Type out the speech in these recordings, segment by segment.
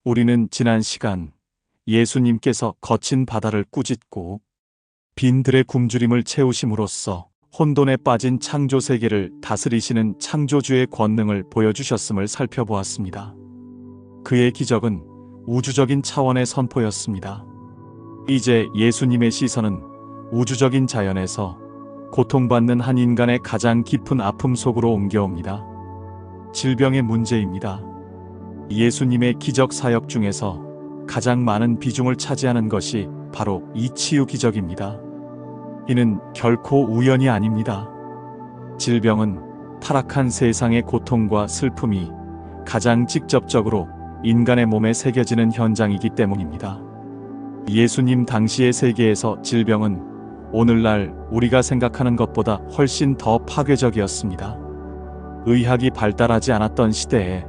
우리는 지난 시간 예수님께서 거친 바다를 꾸짖고 빈 들의 굶주림을 채우심으로써 혼돈에 빠진 창조 세계를 다스리시는 창조주의 권능을 보여주셨음을 살펴보았습니다. 그의 기적은 우주적인 차원의 선포였습니다. 이제 예수님의 시선은 우주적인 자연에서 고통받는 한 인간의 가장 깊은 아픔 속으로 옮겨옵니다. 질병의 문제입니다. 예수님의 기적 사역 중에서 가장 많은 비중을 차지하는 것이 바로 이 치유 기적입니다. 이는 결코 우연이 아닙니다. 질병은 타락한 세상의 고통과 슬픔이 가장 직접적으로 인간의 몸에 새겨지는 현장이기 때문입니다. 예수님 당시의 세계에서 질병은 오늘날 우리가 생각하는 것보다 훨씬 더 파괴적이었습니다. 의학이 발달하지 않았던 시대에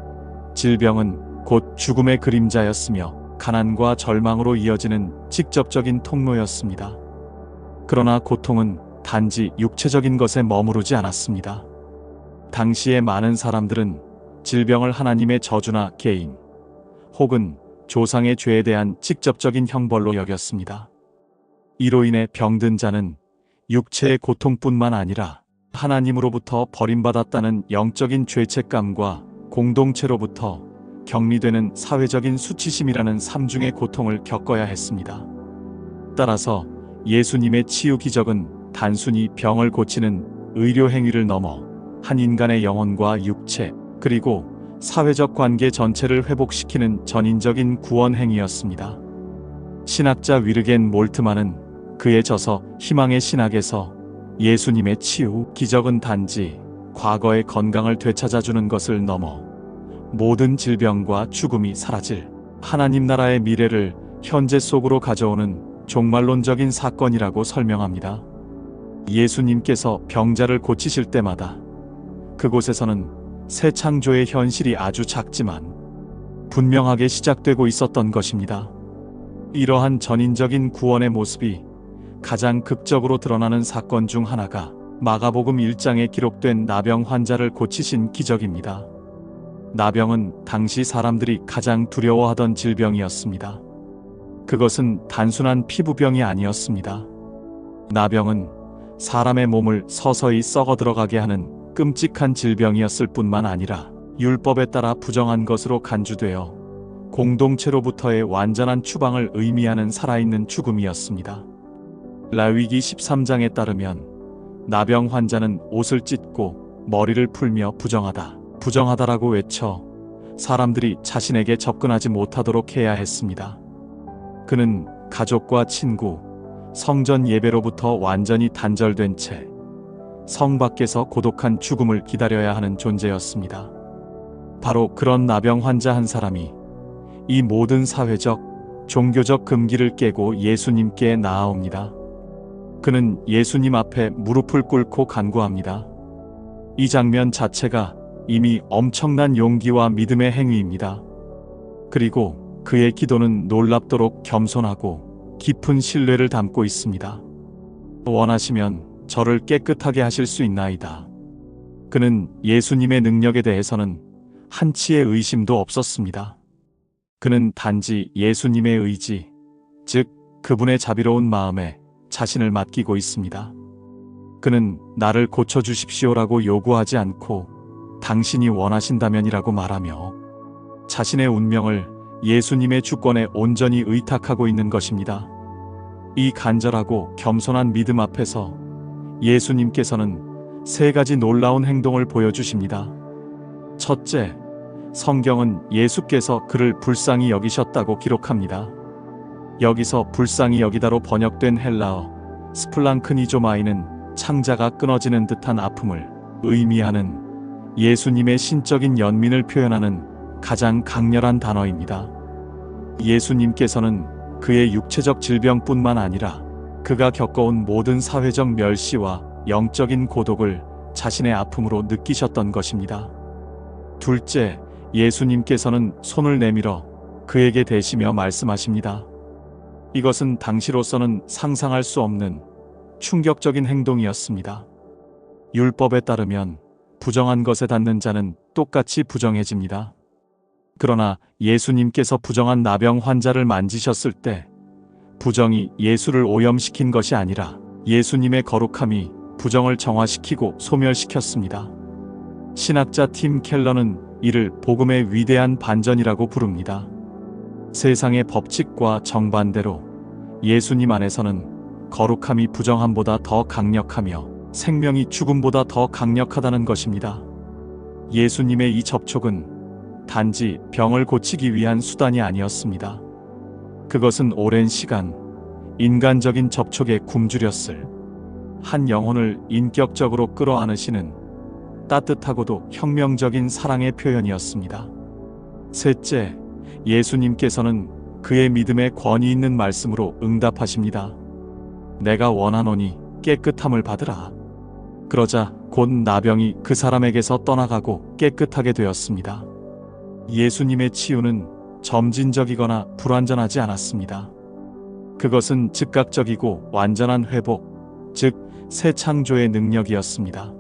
질병은 곧 죽음의 그림자였으며 가난과 절망으로 이어지는 직접적인 통로였습니다. 그러나 고통은 단지 육체적인 것에 머무르지 않았습니다. 당시의 많은 사람들은 질병을 하나님의 저주나 개인 혹은 조상의 죄에 대한 직접적인 형벌로 여겼습니다. 이로 인해 병든 자는 육체의 고통뿐만 아니라 하나님으로부터 버림받았다는 영적인 죄책감과 공동체로부터 격리되는 사회적인 수치심이라는 삼중의 고통을 겪어야 했습니다. 따라서 예수님의 치유 기적은 단순히 병을 고치는 의료 행위를 넘어 한 인간의 영혼과 육체 그리고 사회적 관계 전체를 회복시키는 전인적인 구원 행위였습니다. 신학자 위르겐 몰트만은 그의 저서 희망의 신학에서 예수님의 치유 기적은 단지 과거의 건강을 되찾아주는 것을 넘어 모든 질병과 죽음이 사라질 하나님 나라의 미래를 현재 속으로 가져오는 종말론적인 사건이라고 설명합니다. 예수님께서 병자를 고치실 때마다 그곳에서는 새 창조의 현실이 아주 작지만 분명하게 시작되고 있었던 것입니다. 이러한 전인적인 구원의 모습이 가장 극적으로 드러나는 사건 중 하나가 마가복음 1장에 기록된 나병 환자를 고치신 기적입니다. 나병은 당시 사람들이 가장 두려워하던 질병이었습니다. 그것은 단순한 피부병이 아니었습니다. 나병은 사람의 몸을 서서히 썩어 들어가게 하는 끔찍한 질병이었을 뿐만 아니라 율법에 따라 부정한 것으로 간주되어 공동체로부터의 완전한 추방을 의미하는 살아있는 죽음이었습니다. 라위기 13장에 따르면 나병 환자는 옷을 찢고 머리를 풀며 부정하다라고 외쳐 사람들이 자신에게 접근하지 못하도록 해야 했습니다. 그는 가족과 친구, 성전 예배로부터 완전히 단절된 채 성 밖에서 고독한 죽음을 기다려야 하는 존재였습니다. 바로 그런 나병 환자 한 사람이 이 모든 사회적, 종교적 금기를 깨고 예수님께 나아옵니다. 그는 예수님 앞에 무릎을 꿇고 간구합니다. 이 장면 자체가 이미 엄청난 용기와 믿음의 행위입니다. 그리고 그의 기도는 놀랍도록 겸손하고 깊은 신뢰를 담고 있습니다. 원하시면 저를 깨끗하게 하실 수 있나이다. 그는 예수님의 능력에 대해서는 한치의 의심도 없었습니다. 그는 단지 예수님의 의지, 즉 그분의 자비로운 마음에 자신을 맡기고 있습니다. 그는 나를 고쳐주십시오라고 요구하지 않고 당신이 원하신다면이라고 말하며 자신의 운명을 예수님의 주권에 온전히 의탁하고 있는 것입니다. 이 간절하고 겸손한 믿음 앞에서 예수님께서는 세 가지 놀라운 행동을 보여주십니다. 첫째, 성경은 예수께서 그를 불쌍히 여기셨다고 기록합니다. 여기서 불쌍히 여기다로 번역된 헬라어 스플랑크니조마이는 창자가 끊어지는 듯한 아픔을 의미하는 예수님의 신적인 연민을 표현하는 가장 강렬한 단어입니다. 예수님께서는 그의 육체적 질병뿐만 아니라 그가 겪어온 모든 사회적 멸시와 영적인 고독을 자신의 아픔으로 느끼셨던 것입니다. 둘째, 예수님께서는 손을 내밀어 그에게 대시며 말씀하십니다. 이것은 당시로서는 상상할 수 없는 충격적인 행동이었습니다. 율법에 따르면 부정한 것에 닿는 자는 똑같이 부정해집니다. 그러나 예수님께서 부정한 나병 환자를 만지셨을 때 부정이 예수를 오염시킨 것이 아니라 예수님의 거룩함이 부정을 정화시키고 소멸시켰습니다. 신학자 팀 켈러는 이를 복음의 위대한 반전이라고 부릅니다. 세상의 법칙과 정반대로 예수님 안에서는 거룩함이 부정함보다 더 강력하며 생명이 죽음보다 더 강력하다는 것입니다. 예수님의 이 접촉은 단지 병을 고치기 위한 수단이 아니었습니다. 그것은 오랜 시간 인간적인 접촉에 굶주렸을 한 영혼을 인격적으로 끌어안으시는 따뜻하고도 혁명적인 사랑의 표현이었습니다. 셋째, 예수님께서는 그의 믿음에 권위 있는 말씀으로 응답하십니다. 내가 원하노니 깨끗함을 받으라. 그러자 곧 나병이 그 사람에게서 떠나가고 깨끗하게 되었습니다. 예수님의 치유는 점진적이거나 불완전하지 않았습니다. 그것은 즉각적이고 완전한 회복, 즉 새 창조의 능력이었습니다.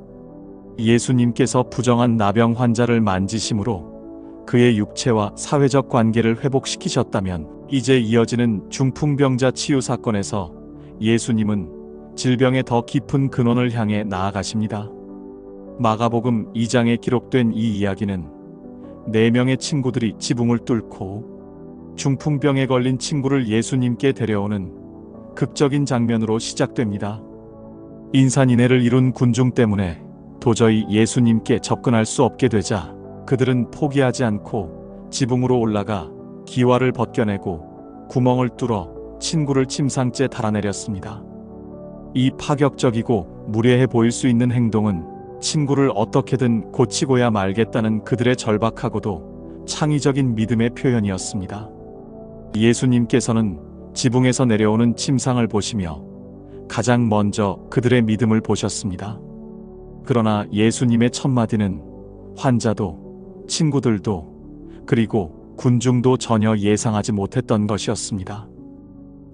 예수님께서 부정한 나병 환자를 만지심으로 그의 육체와 사회적 관계를 회복시키셨다면 이제 이어지는 중풍병자 치유 사건에서 예수님은 질병의 더 깊은 근원을 향해 나아가십니다. 마가복음 2장에 기록된 이 이야기는 4명의 친구들이 지붕을 뚫고 중풍병에 걸린 친구를 예수님께 데려오는 극적인 장면으로 시작됩니다. 인산인해를 이룬 군중 때문에 도저히 예수님께 접근할 수 없게 되자 그들은 포기하지 않고 지붕으로 올라가 기와를 벗겨내고 구멍을 뚫어 친구를 침상째 달아내렸습니다. 이 파격적이고 무례해 보일 수 있는 행동은 친구를 어떻게든 고치고야 말겠다는 그들의 절박하고도 창의적인 믿음의 표현이었습니다. 예수님께서는 지붕에서 내려오는 침상을 보시며 가장 먼저 그들의 믿음을 보셨습니다. 그러나 예수님의 첫마디는 환자도 친구들도 그리고 군중도 전혀 예상하지 못했던 것이었습니다.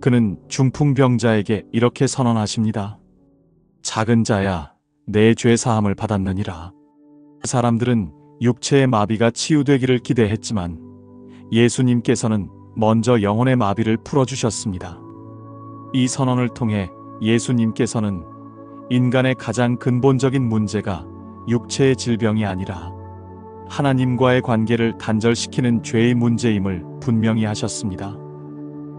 그는 중풍병자에게 이렇게 선언하십니다. 작은 자야, 내 죄 사함을 받았느니라. 사람들은 육체의 마비가 치유되기를 기대했지만 예수님께서는 먼저 영혼의 마비를 풀어주셨습니다. 이 선언을 통해 예수님께서는 인간의 가장 근본적인 문제가 육체의 질병이 아니라 하나님과의 관계를 단절시키는 죄의 문제임을 분명히 하셨습니다.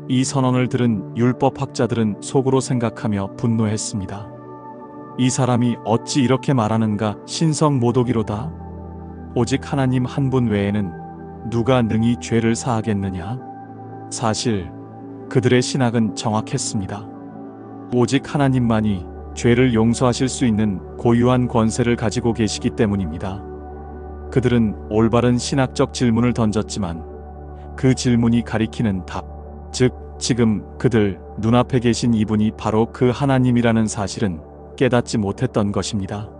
이 선언을 들은 율법학자들은 속으로 생각하며 분노했습니다. 이 사람이 어찌 이렇게 말하는가 신성모독이로다. 오직 하나님 한 분 외에는 누가 능히 죄를 사하겠느냐. 사실 그들의 신학은 정확했습니다. 오직 하나님만이 죄를 용서하실 수 있는 고유한 권세를 가지고 계시기 때문입니다. 그들은 올바른 신학적 질문을 던졌지만 그 질문이 가리키는 답, 즉 지금 그들 눈앞에 계신 이분이 바로 그 하나님이라는 사실은 깨닫지 못했던 것입니다.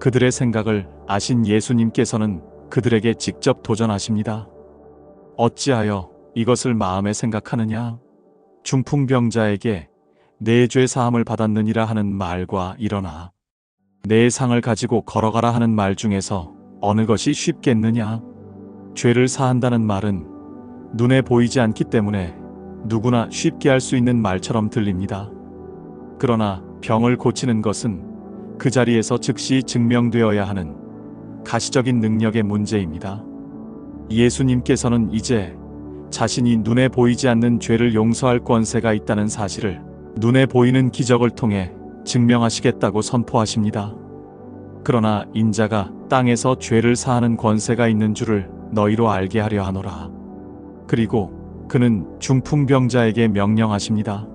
그들의 생각을 아신 예수님께서는 그들에게 직접 도전하십니다. 어찌하여 이것을 마음에 생각하느냐? 중풍병자에게 내 죄 사함을 받았느니라 하는 말과 일어나 내 상을 가지고 걸어가라 하는 말 중에서 어느 것이 쉽겠느냐? 죄를 사한다는 말은 눈에 보이지 않기 때문에 누구나 쉽게 할 수 있는 말처럼 들립니다. 그러나 병을 고치는 것은 그 자리에서 즉시 증명되어야 하는 가시적인 능력의 문제입니다. 예수님께서는 이제 자신이 눈에 보이지 않는 죄를 용서할 권세가 있다는 사실을 눈에 보이는 기적을 통해 증명하시겠다고 선포하십니다. 그러나 인자가 땅에서 죄를 사하는 권세가 있는 줄을 너희로 알게 하려 하노라. 그리고 그는 중풍병자에게 명령하십니다.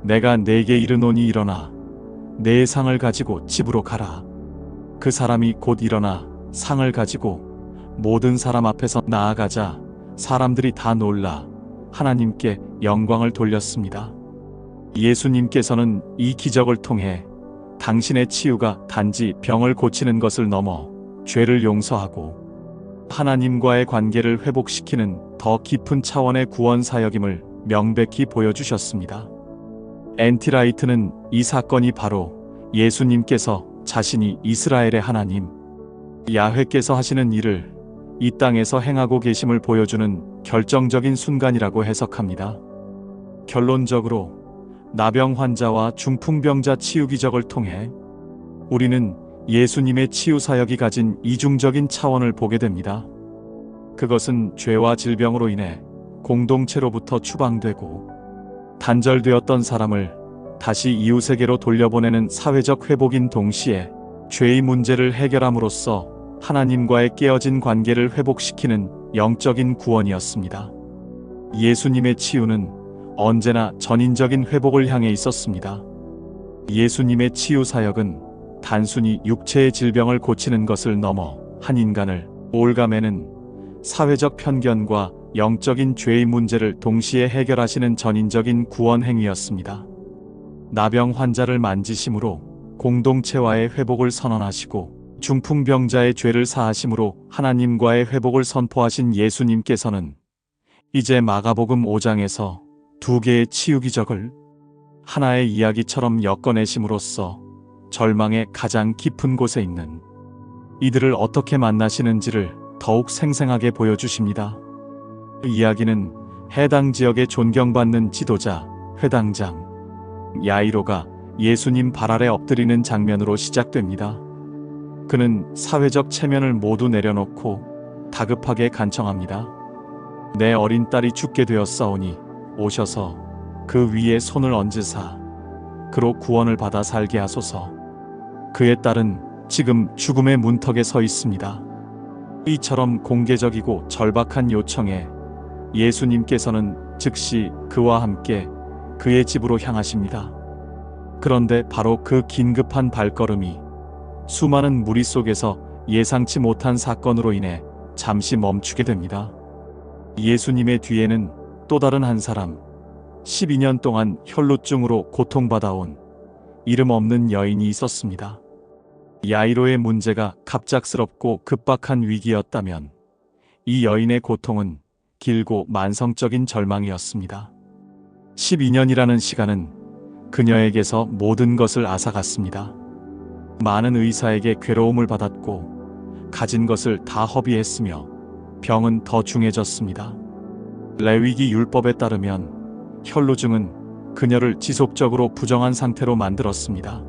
내가 네게 이르노니 일어나 내 상을 가지고 집으로 가라. 그 사람이 곧 일어나 상을 가지고 모든 사람 앞에서 나아가자 사람들이 다 놀라 하나님께 영광을 돌렸습니다. 예수님께서는 이 기적을 통해 당신의 치유가 단지 병을 고치는 것을 넘어 죄를 용서하고 하나님과의 관계를 회복시키는 더 깊은 차원의 구원 사역임을 명백히 보여주셨습니다. N.T. 라이트는 이 사건이 바로 예수님께서 자신이 이스라엘의 하나님, 야훼께서 하시는 일을 이 땅에서 행하고 계심을 보여주는 결정적인 순간이라고 해석합니다. 결론적으로 나병 환자와 중풍병자 치유 기적을 통해 우리는 예수님의 치유 사역이 가진 이중적인 차원을 보게 됩니다. 그것은 죄와 질병으로 인해 공동체로부터 추방되고 단절되었던 사람을 다시 이웃에게로 돌려보내는 사회적 회복인 동시에 죄의 문제를 해결함으로써 하나님과의 깨어진 관계를 회복시키는 영적인 구원이었습니다. 예수님의 치유는 언제나 전인적인 회복을 향해 있었습니다. 예수님의 치유 사역은 단순히 육체의 질병을 고치는 것을 넘어 한 인간을 올가매는 사회적 편견과 영적인 죄의 문제를 동시에 해결하시는 전인적인 구원 행위였습니다. 나병 환자를 만지심으로 공동체와의 회복을 선언하시고 중풍병자의 죄를 사하심으로 하나님과의 회복을 선포하신 예수님께서는 이제 마가복음 5장에서 두 개의 치유 기적을 하나의 이야기처럼 엮어내심으로써 절망의 가장 깊은 곳에 있는 이들을 어떻게 만나시는지를 더욱 생생하게 보여주십니다. 그 이야기는 해당 지역의 존경받는 지도자, 회당장 야이로가 예수님 발 아래 엎드리는 장면으로 시작됩니다. 그는 사회적 체면을 모두 내려놓고 다급하게 간청합니다. 내 어린 딸이 죽게 되었사오니 오셔서 그 위에 손을 얹으사 그로 구원을 받아 살게 하소서. 그의 딸은 지금 죽음의 문턱에 서 있습니다. 이처럼 공개적이고 절박한 요청에 예수님께서는 즉시 그와 함께 그의 집으로 향하십니다. 그런데 바로 그 긴급한 발걸음이 수많은 무리 속에서 예상치 못한 사건으로 인해 잠시 멈추게 됩니다. 예수님의 뒤에는 또 다른 한 사람, 12년 동안 혈루증으로 고통받아온 이름 없는 여인이 있었습니다. 야이로의 문제가 갑작스럽고 급박한 위기였다면 이 여인의 고통은 길고 만성적인 절망이었습니다. 12년이라는 시간은 그녀에게서 모든 것을 앗아갔습니다. 많은 의사에게 괴로움을 받았고 가진 것을 다 허비했으며 병은 더 중해졌습니다. 레위기 율법에 따르면 혈루증은 그녀를 지속적으로 부정한 상태로 만들었습니다.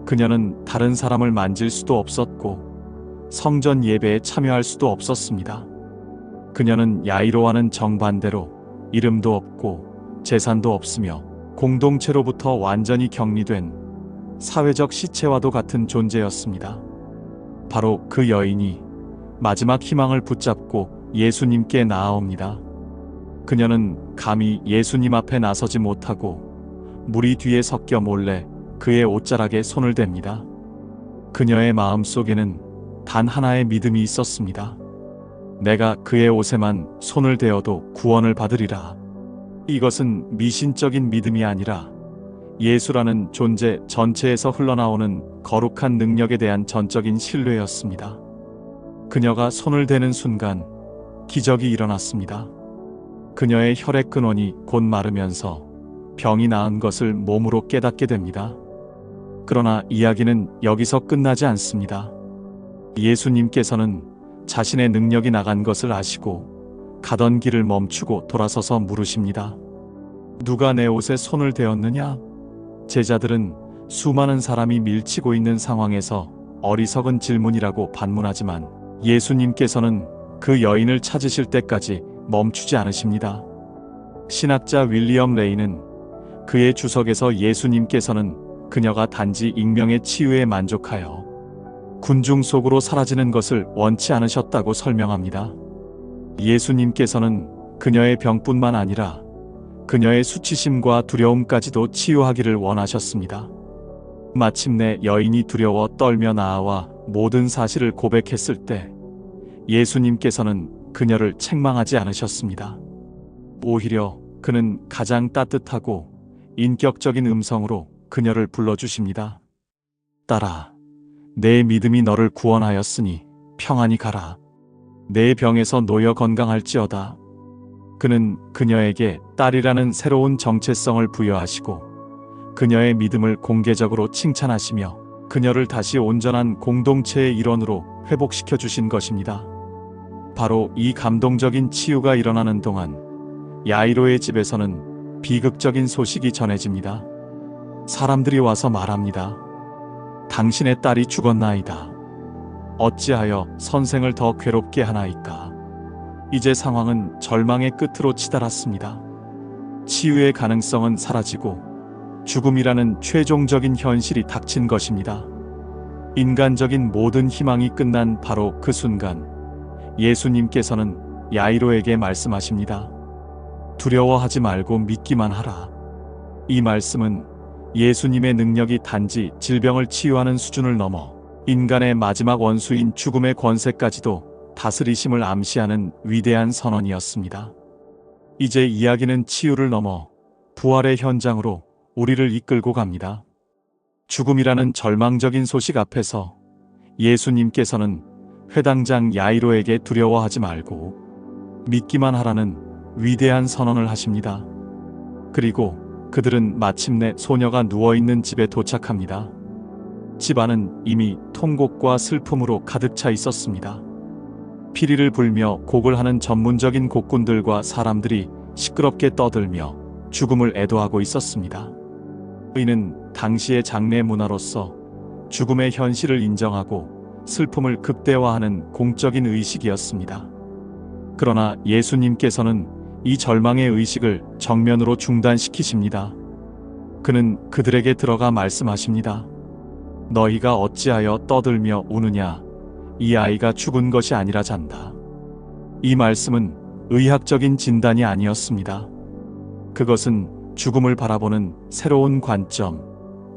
그녀는 다른 사람을 만질 수도 없었고 성전 예배에 참여할 수도 없었습니다. 그녀는 야이로와는 정반대로 이름도 없고 재산도 없으며 공동체로부터 완전히 격리된 사회적 시체와도 같은 존재였습니다. 바로 그 여인이 마지막 희망을 붙잡고 예수님께 나아옵니다. 그녀는 감히 예수님 앞에 나서지 못하고 무리 뒤에 섞여 몰래 그의 옷자락에 손을 댑니다. 그녀의 마음속에는 단 하나의 믿음이 있었습니다. 내가 그의 옷에만 손을 대어도 구원을 받으리라. 이것은 미신적인 믿음이 아니라 예수라는 존재 전체에서 흘러나오는 거룩한 능력에 대한 전적인 신뢰였습니다. 그녀가 손을 대는 순간 기적이 일어났습니다. 그녀의 혈액 근원이 곧 마르면서 병이 나은 것을 몸으로 깨닫게 됩니다. 그러나 이야기는 여기서 끝나지 않습니다. 예수님께서는 자신의 능력이 나간 것을 아시고 가던 길을 멈추고 돌아서서 물으십니다. 누가 내 옷에 손을 대었느냐? 제자들은 수많은 사람이 밀치고 있는 상황에서 어리석은 질문이라고 반문하지만 예수님께서는 그 여인을 찾으실 때까지 멈추지 않으십니다. 신학자 윌리엄 레이는 그의 주석에서 예수님께서는 그녀가 단지 익명의 치유에 만족하여 군중 속으로 사라지는 것을 원치 않으셨다고 설명합니다. 예수님께서는 그녀의 병뿐만 아니라 그녀의 수치심과 두려움까지도 치유하기를 원하셨습니다. 마침내 여인이 두려워 떨며 나아와 모든 사실을 고백했을 때 예수님께서는 그녀를 책망하지 않으셨습니다. 오히려 그는 가장 따뜻하고 인격적인 음성으로 그녀를 불러주십니다. 딸아, 내 믿음이 너를 구원하였으니 평안히 가라. 내 병에서 놓여 건강할지어다. 그는 그녀에게 딸이라는 새로운 정체성을 부여하시고 그녀의 믿음을 공개적으로 칭찬하시며 그녀를 다시 온전한 공동체의 일원으로 회복시켜 주신 것입니다. 바로 이 감동적인 치유가 일어나는 동안 야이로의 집에서는 비극적인 소식이 전해집니다. 사람들이 와서 말합니다. 당신의 딸이 죽었나이다. 어찌하여 선생을 더 괴롭게 하나이까. 이제 상황은 절망의 끝으로 치달았습니다. 치유의 가능성은 사라지고 죽음이라는 최종적인 현실이 닥친 것입니다. 인간적인 모든 희망이 끝난 바로 그 순간 예수님께서는 야이로에게 말씀하십니다. 두려워하지 말고 믿기만 하라. 이 말씀은 예수님의 능력이 단지 질병을 치유하는 수준을 넘어 인간의 마지막 원수인 죽음의 권세까지도 다스리심을 암시하는 위대한 선언이었습니다. 이제 이야기는 치유를 넘어 부활의 현장으로 우리를 이끌고 갑니다. 죽음이라는 절망적인 소식 앞에서 예수님께서는 회당장 야이로에게 두려워하지 말고 믿기만 하라는 위대한 선언을 하십니다. 그리고 그들은 마침내 소녀가 누워있는 집에 도착합니다. 집 안은 이미 통곡과 슬픔으로 가득 차 있었습니다. 피리를 불며 곡을 하는 전문적인 곡군들과 사람들이 시끄럽게 떠들며 죽음을 애도하고 있었습니다. 이는 당시의 장례 문화로서 죽음의 현실을 인정하고 슬픔을 극대화하는 공적인 의식이었습니다. 그러나 예수님께서는 이 절망의 의식을 정면으로 중단시키십니다. 그는 그들에게 들어가 말씀하십니다. 너희가 어찌하여 떠들며 우느냐? 이 아이가 죽은 것이 아니라 잔다. 이 말씀은 의학적인 진단이 아니었습니다. 그것은 죽음을 바라보는 새로운 관점,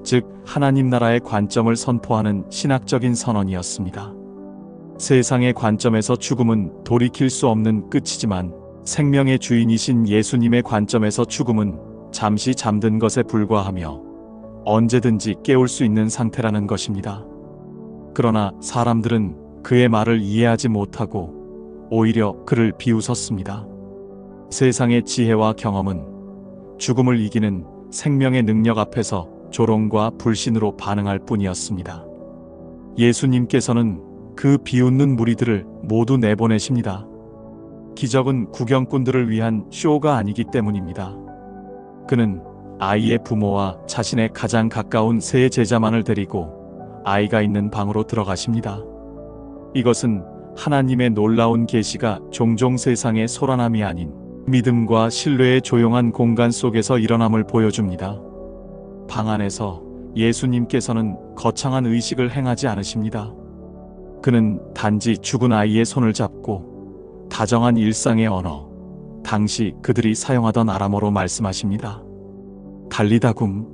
즉 하나님 나라의 관점을 선포하는 신학적인 선언이었습니다. 세상의 관점에서 죽음은 돌이킬 수 없는 끝이지만 생명의 주인이신 예수님의 관점에서 죽음은 잠시 잠든 것에 불과하며 언제든지 깨울 수 있는 상태라는 것입니다. 그러나 사람들은 그의 말을 이해하지 못하고 오히려 그를 비웃었습니다. 세상의 지혜와 경험은 죽음을 이기는 생명의 능력 앞에서 조롱과 불신으로 반응할 뿐이었습니다. 예수님께서는 그 비웃는 무리들을 모두 내보내십니다. 기적은 구경꾼들을 위한 쇼가 아니기 때문입니다. 그는 아이의 부모와 자신의 가장 가까운 세 제자만을 데리고 아이가 있는 방으로 들어가십니다. 이것은 하나님의 놀라운 계시가 종종 세상의 소란함이 아닌 믿음과 신뢰의 조용한 공간 속에서 일어남을 보여줍니다. 방 안에서 예수님께서는 거창한 의식을 행하지 않으십니다. 그는 단지 죽은 아이의 손을 잡고 다정한 일상의 언어, 당시 그들이 사용하던 아람어로 말씀하십니다. 달리다굼.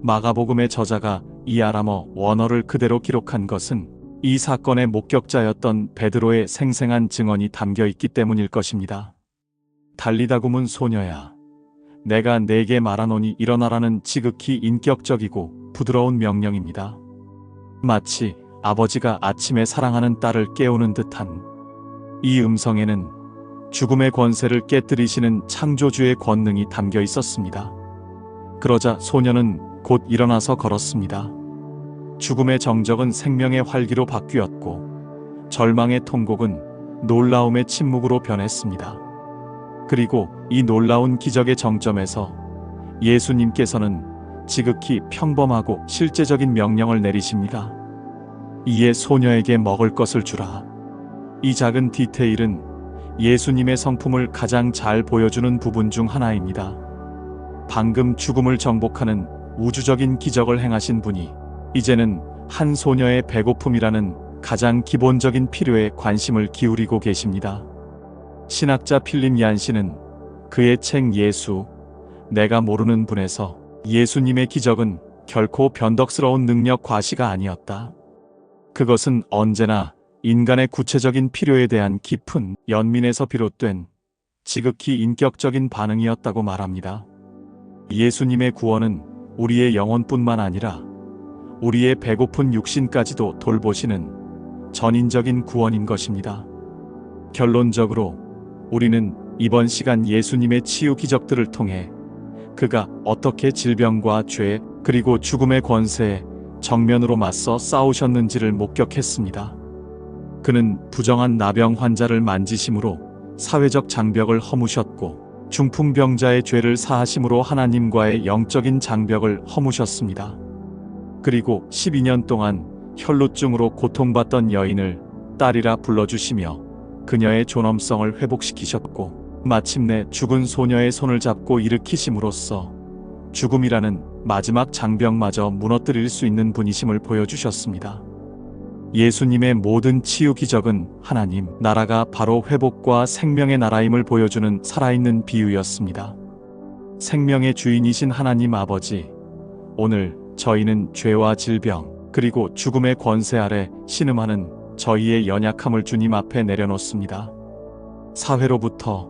마가복음의 저자가 이 아람어 원어를 그대로 기록한 것은 이 사건의 목격자였던 베드로의 생생한 증언이 담겨 있기 때문일 것입니다. 달리다굼은 소녀야, 내가 네게 말하노니 일어나라는 지극히 인격적이고 부드러운 명령입니다. 마치 아버지가 아침에 사랑하는 딸을 깨우는 듯한 이 음성에는 죽음의 권세를 깨뜨리시는 창조주의 권능이 담겨 있었습니다. 그러자 소녀는 곧 일어나서 걸었습니다. 죽음의 정적은 생명의 활기로 바뀌었고 절망의 통곡은 놀라움의 침묵으로 변했습니다. 그리고 이 놀라운 기적의 정점에서 예수님께서는 지극히 평범하고 실제적인 명령을 내리십니다. 이에 소녀에게 먹을 것을 주라. 이 작은 디테일은 예수님의 성품을 가장 잘 보여주는 부분 중 하나입니다. 방금 죽음을 정복하는 우주적인 기적을 행하신 분이 이제는 한 소녀의 배고픔이라는 가장 기본적인 필요에 관심을 기울이고 계십니다. 신학자 필립 얀시는 그의 책 예수, 내가 모르는 분에서 예수님의 기적은 결코 변덕스러운 능력 과시가 아니었다. 그것은 언제나 인간의 구체적인 필요에 대한 깊은 연민에서 비롯된 지극히 인격적인 반응이었다고 말합니다. 예수님의 구원은 우리의 영혼뿐만 아니라 우리의 배고픈 육신까지도 돌보시는 전인적인 구원인 것입니다. 결론적으로 우리는 이번 시간 예수님의 치유 기적들을 통해 그가 어떻게 질병과 죄 그리고 죽음의 권세에 정면으로 맞서 싸우셨는지를 목격했습니다. 그는 부정한 나병 환자를 만지심으로 사회적 장벽을 허무셨고 중풍병자의 죄를 사하심으로 하나님과의 영적인 장벽을 허무셨습니다. 그리고 12년 동안 혈루증으로 고통받던 여인을 딸이라 불러주시며 그녀의 존엄성을 회복시키셨고 마침내 죽은 소녀의 손을 잡고 일으키심으로써 죽음이라는 마지막 장벽마저 무너뜨릴 수 있는 분이심을 보여주셨습니다. 예수님의 모든 치유 기적은 하나님 나라가 바로 회복과 생명의 나라임을 보여주는 살아있는 비유였습니다. 생명의 주인이신 하나님 아버지, 오늘 저희는 죄와 질병 그리고 죽음의 권세 아래 신음하는 저희의 연약함을 주님 앞에 내려놓습니다. 사회로부터,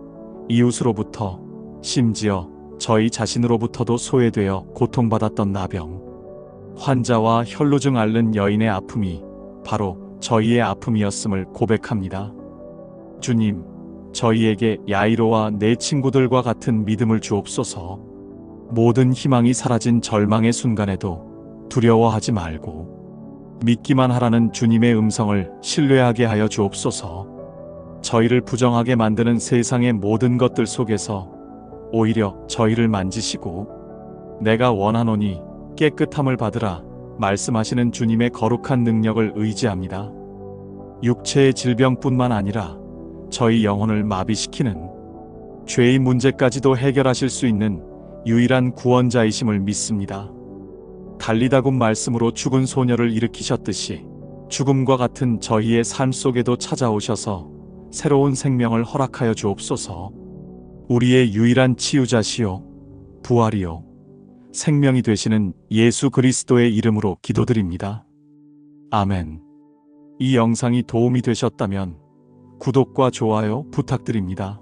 이웃으로부터, 심지어 저희 자신으로부터도 소외되어 고통받았던 나병, 환자와 혈루증 앓는 여인의 아픔이 바로 저희의 아픔이었음을 고백합니다. 주님, 저희에게 야이로와 내 친구들과 같은 믿음을 주옵소서. 모든 희망이 사라진 절망의 순간에도 두려워하지 말고 믿기만 하라는 주님의 음성을 신뢰하게 하여 주옵소서. 저희를 부정하게 만드는 세상의 모든 것들 속에서 오히려 저희를 만지시고 내가 원하노니 깨끗함을 받으라 말씀하시는 주님의 거룩한 능력을 의지합니다. 육체의 질병뿐만 아니라 저희 영혼을 마비시키는 죄의 문제까지도 해결하실 수 있는 유일한 구원자이심을 믿습니다. 달리다굼 말씀으로 죽은 소녀를 일으키셨듯이 죽음과 같은 저희의 삶 속에도 찾아오셔서 새로운 생명을 허락하여 주옵소서. 우리의 유일한 치유자시요 부활이요 생명이 되시는 예수 그리스도의 이름으로 기도드립니다. 아멘. 이 영상이 도움이 되셨다면 구독과 좋아요 부탁드립니다.